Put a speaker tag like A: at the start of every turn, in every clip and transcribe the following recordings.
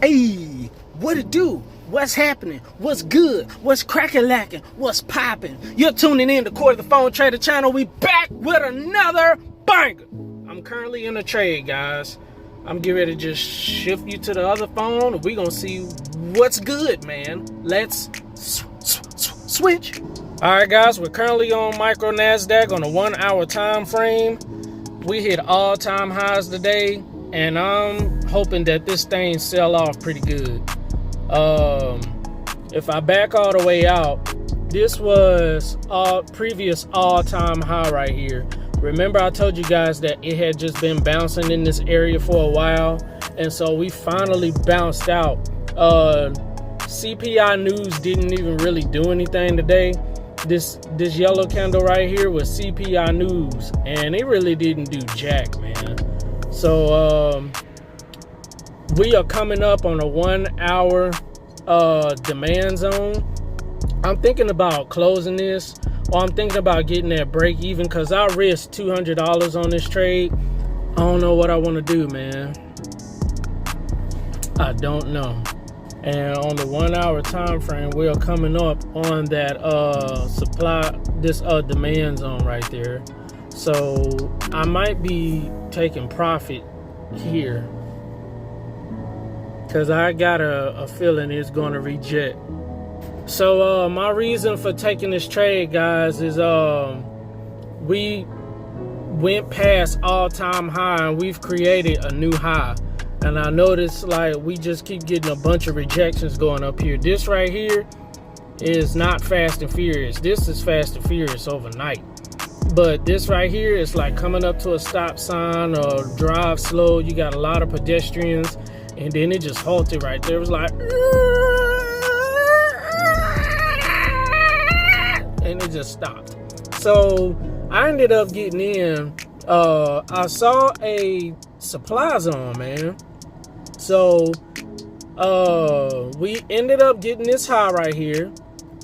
A: Hey, what it do? What's happening? What's good? What's cracking lacking? What's popping? You're tuning in to Core the Phone Trader Channel. We back with another banger. I'm currently in a trade, guys. I'm getting ready to just shift you to the other phone, and we're gonna see what's good, man. Let's switch. All right, guys, we're currently on micro NASDAQ on a 1 hour time frame. We hit all-time highs today, and I'm hoping that this thing sell off pretty good. If I back all the way out, this was previous all-time high right here. Remember I told you guys that it had just been bouncing in this area for a while, and so we finally bounced out. CPI news didn't even really do anything today. This yellow candle right here was CPI news, and it really didn't do jack, man. So we are coming up on a 1 hour demand zone. I'm thinking about closing this, or I'm thinking about getting that break even, because I risked $200 on this trade. I don't know what I want to do, man. I don't know. And on the 1 hour time frame, we're coming up on that demand zone right there. So I might be taking profit here, because I got a feeling it's going to reject. So my reason for taking this trade, guys, is we went past all-time high and we've created a new high. And I noticed, like, we just keep getting a bunch of rejections going up here. This right here is not Fast and Furious. This is Fast and Furious overnight. But this right here is like coming up to a stop sign or drive slow. You got a lot of pedestrians, and then it just halted right there. It was like, and it just stopped. So I ended up getting in. I saw a supply zone, man. So we ended up getting this high right here,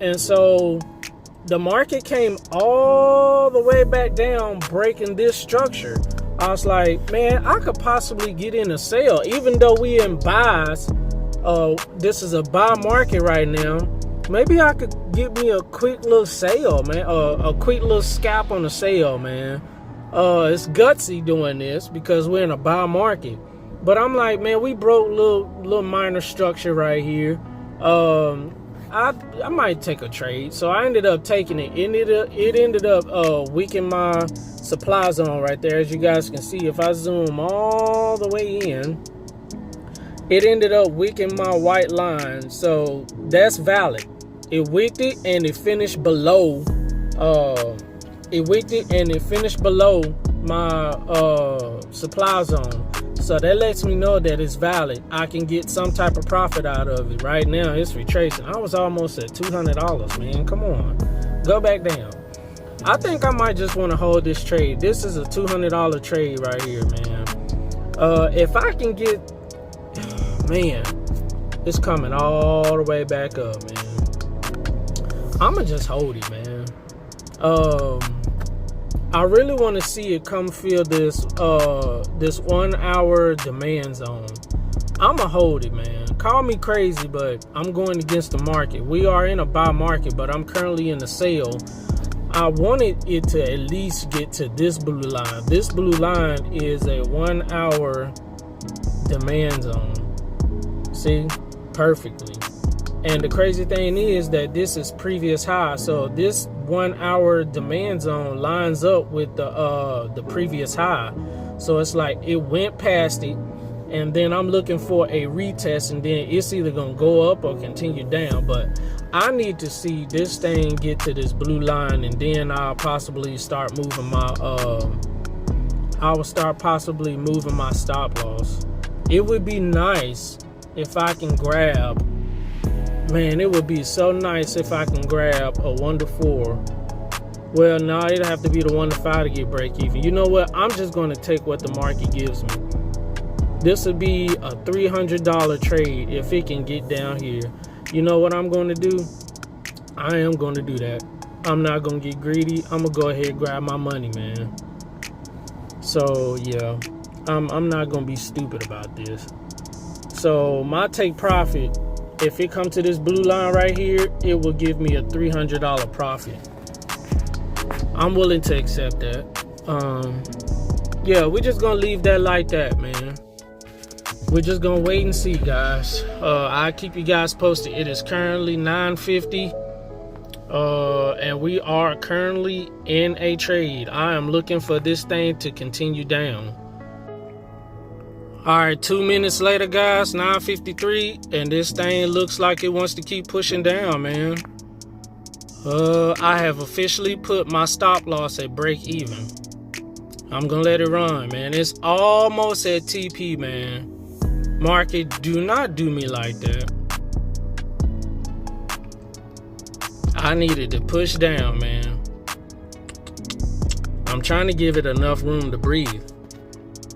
A: and so the market came all the way back down, breaking this structure. I was like, man, I could possibly get in a sale, even though we in buys. This is a buy market right now. Maybe I could get me a quick little sale, man. A quick little scalp on the sale, man. It's gutsy doing this because we're in a buy market. But I'm like, man, we broke little minor structure right here. I might take a trade. So I ended up taking it. It ended up weakening my supply zone right there. As you guys can see, if I zoom all the way in, it ended up weakening my white line. So that's valid. It wicked it and it finished below. It wicked it and it finished below my supply zone. So that lets me know that it's valid. I can get some type of profit out of it. Right now it's retracing. I was almost at $200, man. Come on, go back down. I think I might just want to hold this trade. This is a $200 trade right here, man. If I can get, man, it's coming all the way back up, man. I'ma just hold it, man. I really want to see it come fill this 1 hour demand zone. I'ma hold it, man. Call me crazy, but I'm going against the market. We are in a buy market, but I'm currently in a sale. I wanted it to at least get to this blue line. This blue line is a 1 hour demand zone. See, perfectly. And the crazy thing is that this is previous high. So this 1 hour demand zone lines up with the previous high. So it's like it went past it, and then I'm looking for a retest, and then it's either gonna go up or continue down. But I need to see this thing get to this blue line, and then I'll possibly start moving my stop loss. It would be nice if I can grab, man, it would be so nice if I can grab a 1 to 4. Well, no, it'd have to be the 1 to 5 to get break even. You know what? I'm just going to take what the market gives me. This would be a $300 trade if it can get down here. You know what I'm going to do? I am going to do that. I'm not going to get greedy. I'm going to go ahead and grab my money, man. So, yeah, I'm not going to be stupid about this. So my take profit, if it comes to this blue line right here, it will give me a $300 profit. I'm willing to accept that. Yeah, we're just gonna leave that like that, man. We're just gonna wait and see, guys. I'll keep you guys posted. It is currently 9:50, and we are currently in a trade. I am looking for this thing to continue down. All right, 2 minutes later, guys, 9:53, and this thing looks like it wants to keep pushing down, man. I have officially put my stop loss at break even. I'm gonna let it run, man. It's almost at TP, man. Market, do not do me like that. I needed to push down, man. I'm trying to give it enough room to breathe,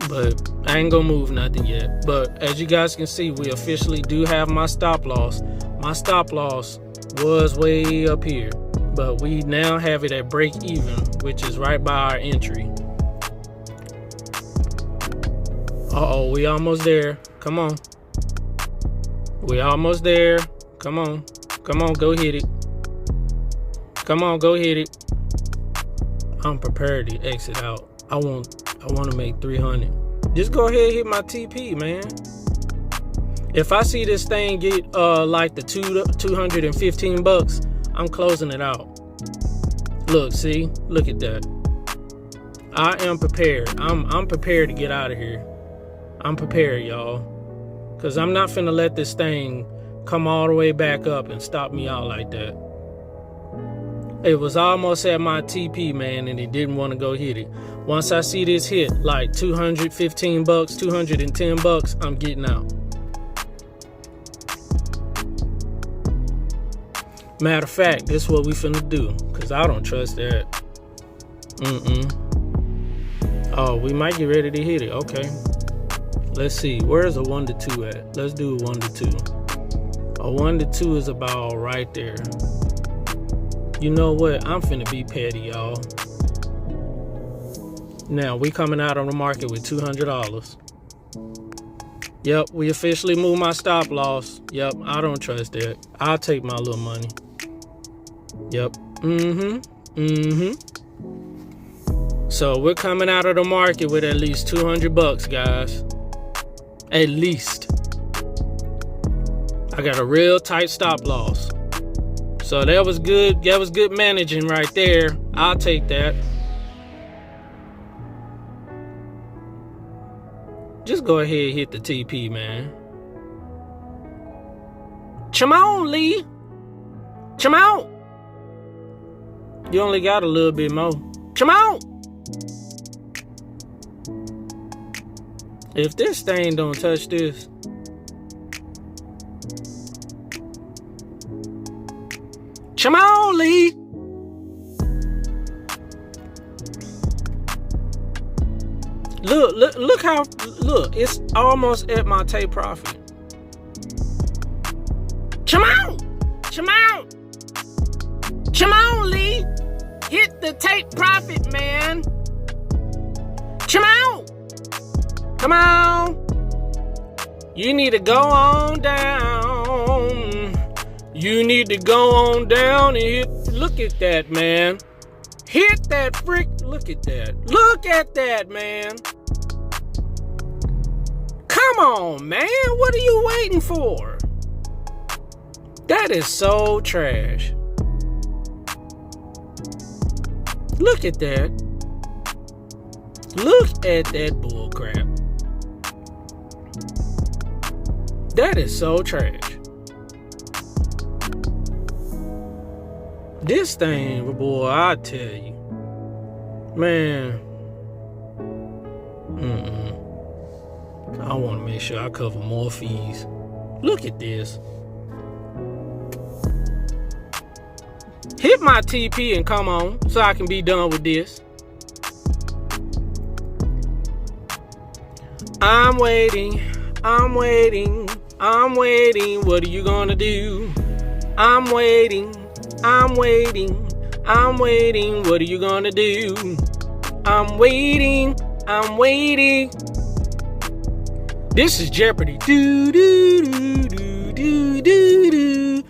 A: but I ain't gonna move nothing yet. But as you guys can see, we officially do have my stop loss. My stop loss was way up here, but we now have it at break even, which is right by our entry. Uh-oh, we almost there. Come on. We almost there. Come on. Come on, go hit it. Come on, go hit it. I'm prepared to exit out. I want to make 300. Just go ahead and hit my TP, man. If I see this thing get like the 215 bucks, I'm closing it out. Look, see? Look at that. I am prepared. I'm prepared to get out of here. I'm prepared, y'all. Because I'm not finna let this thing come all the way back up and stop me out like that. It was almost at my TP, man, and it didn't want to go hit it. Once I see this hit, like 215 bucks, 210 bucks, I'm getting out. Matter of fact, this is what we finna do, because I don't trust that. Oh, we might get ready to hit it. Okay. Let's see. Where's a 1 to 2 at? Let's do a 1 to 2. A 1 to 2 is about right there. You know what? I'm finna be petty, y'all. Now, we coming out on the market with $200. Yep, we officially moved my stop loss. Yep, I don't trust that. I'll take my little money. Yep. So we're coming out of the market with at least 200 bucks, guys. At least. I got a real tight stop loss. So that was good. That was good managing right there. I'll take that. Just go ahead and hit the TP, man. Come on, Lee. Come on. You only got a little bit more. Come on. If this thing don't touch this. Come on, Lee. Look how, it's almost at my take profit. Come on. Come on. Come on, Lee. Hit the take profit, man. Come on. Come on. You need to go on down. You need to go on down and hit. Look at that, man. Hit that frick. Look at that. Look at that, man. Come on, man. What are you waiting for? That is so trash. Look at that. Look at that bullcrap. That is so trash. This thing, boy, I tell you. Man. I want to make sure I cover more fees. Look at this. Hit my TP and come on so I can be done with this. I'm waiting. I'm waiting. I'm waiting. What are you gonna do? I'm waiting. I'm waiting. I'm waiting. What are you gonna do? I'm waiting. I'm waiting. This is Jeopardy. Do do do do do do do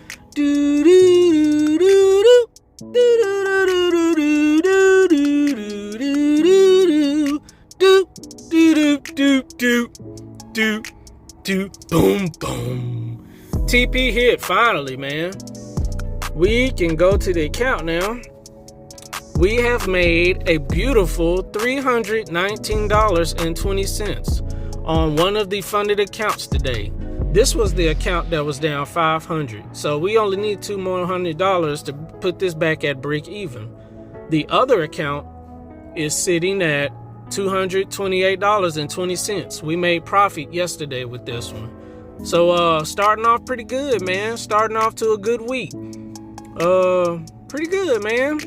A: do do do. Boom boom. TP hit finally, man. We can go to the account now. We have made a beautiful $319.20 on one of the funded accounts today. This was the account that was down $500. So we only need $2 more $100 to put this back at break even. The other account is sitting at $228.20. We made profit yesterday with this one. So starting off pretty good, man. Starting off to a good week. Pretty good, man.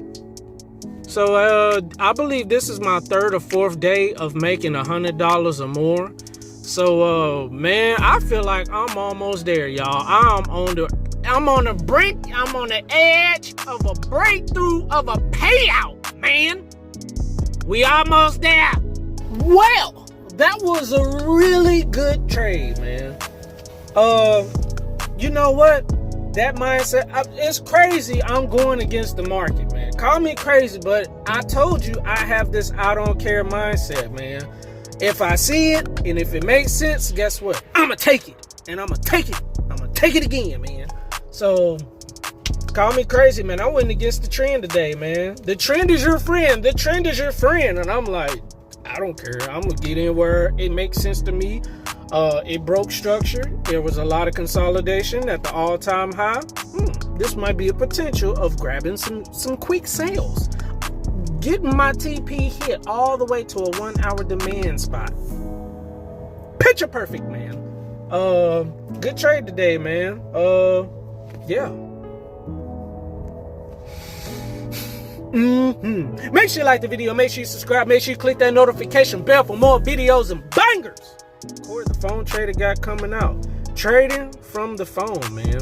A: So I believe this is my third or fourth day of making $100 or more. So man, I feel like I'm almost there, y'all. I'm on the brink. I'm on the edge of a breakthrough of a payout, man. We almost there. Well, that was a really good trade, man. You know what? That mindset, it's crazy. I'm going against the market, man. Call me crazy, but I told you I have this I don't care mindset, man. If I see it and if it makes sense, guess what? I'm going to take it. And I'm going to take it. I'm going to take it again, man. So, call me crazy, man. I went against the trend today, man. The trend is your friend. The trend is your friend. And I'm like, I don't care. I'm going to get in where it makes sense to me. It broke structure. There was a lot of consolidation at the all-time high. This might be a potential of grabbing some quick sales. Getting my TP hit all the way to a 1 hour demand spot. Picture perfect, man. Good trade today, man. Yeah. Make sure you like the video. Make sure you subscribe. Make sure you click that notification bell for more videos and bangers. Corey, the phone trader got coming out. Trading from the phone, man.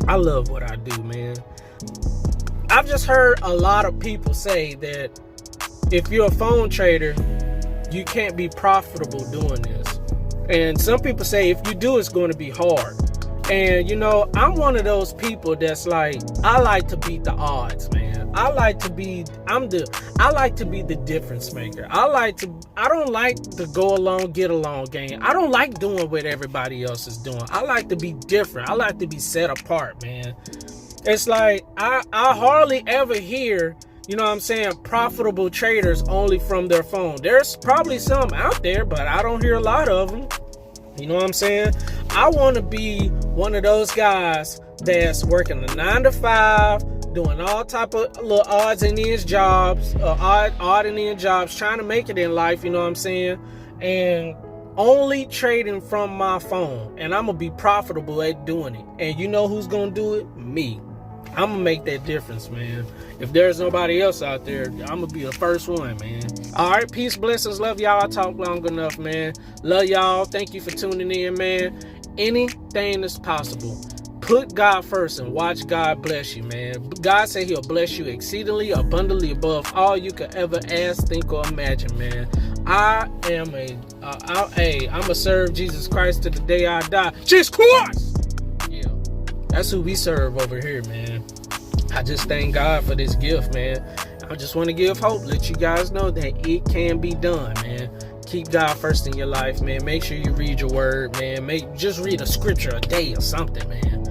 A: I love what I do, man. I've just heard a lot of people say that if you're a phone trader, you can't be profitable doing this. And some people say if you do, it's going to be hard. And you know, I'm one of those people that's like, I like to beat the odds, man. I like to be the difference maker. I don't like the go along, get along game. I don't like doing what everybody else is doing. I like to be different. I like to be set apart, man. It's like, I hardly ever hear, you know what I'm saying, profitable traders only from their phone. There's probably some out there, but I don't hear a lot of them. You know what I'm saying? I want to be one of those guys that's working a 9 to 5, doing all type of little odds and ends jobs, odd and end jobs, trying to make it in life, you know what I'm saying? And only trading from my phone. And I'm going to be profitable at doing it. And you know who's going to do it? Me. I'm going to make that difference, man. If there's nobody else out there, I'm going to be the first one, man. All right, peace, blessings, love y'all. I talked long enough, man. Love y'all. Thank you for tuning in, man. Anything is possible. Put God first and watch God bless you, man. God said he'll bless you exceedingly, abundantly above all you could ever ask, think, or imagine, man. I'm a serve Jesus Christ to the day I die. Jesus Christ! Yeah, that's who we serve over here, man. I just thank God for this gift, man. I just want to give hope, let you guys know that it can be done, man. Keep God first in your life, man. Make sure you read your word, man. Just read a scripture a day or something, man.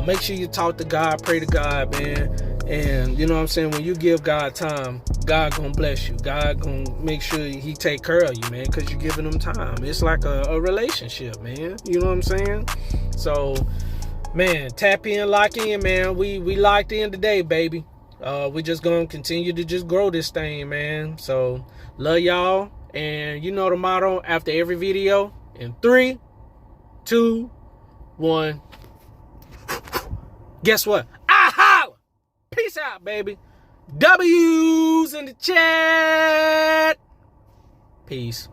A: Make sure you talk to God, pray to God, man. And you know what I'm saying, when you give God time, God gonna bless you. God gonna make sure he take care of you, man, because you're giving him time. It's like a relationship, man. You know what I'm saying? So, man, tap in, lock in, man. We locked in today, baby. We just gonna continue to just grow this thing, man. So, love y'all. And you know the motto after every video. In 3, 2, 1. Guess what? I holla! Peace out, baby. W's in the chat. Peace.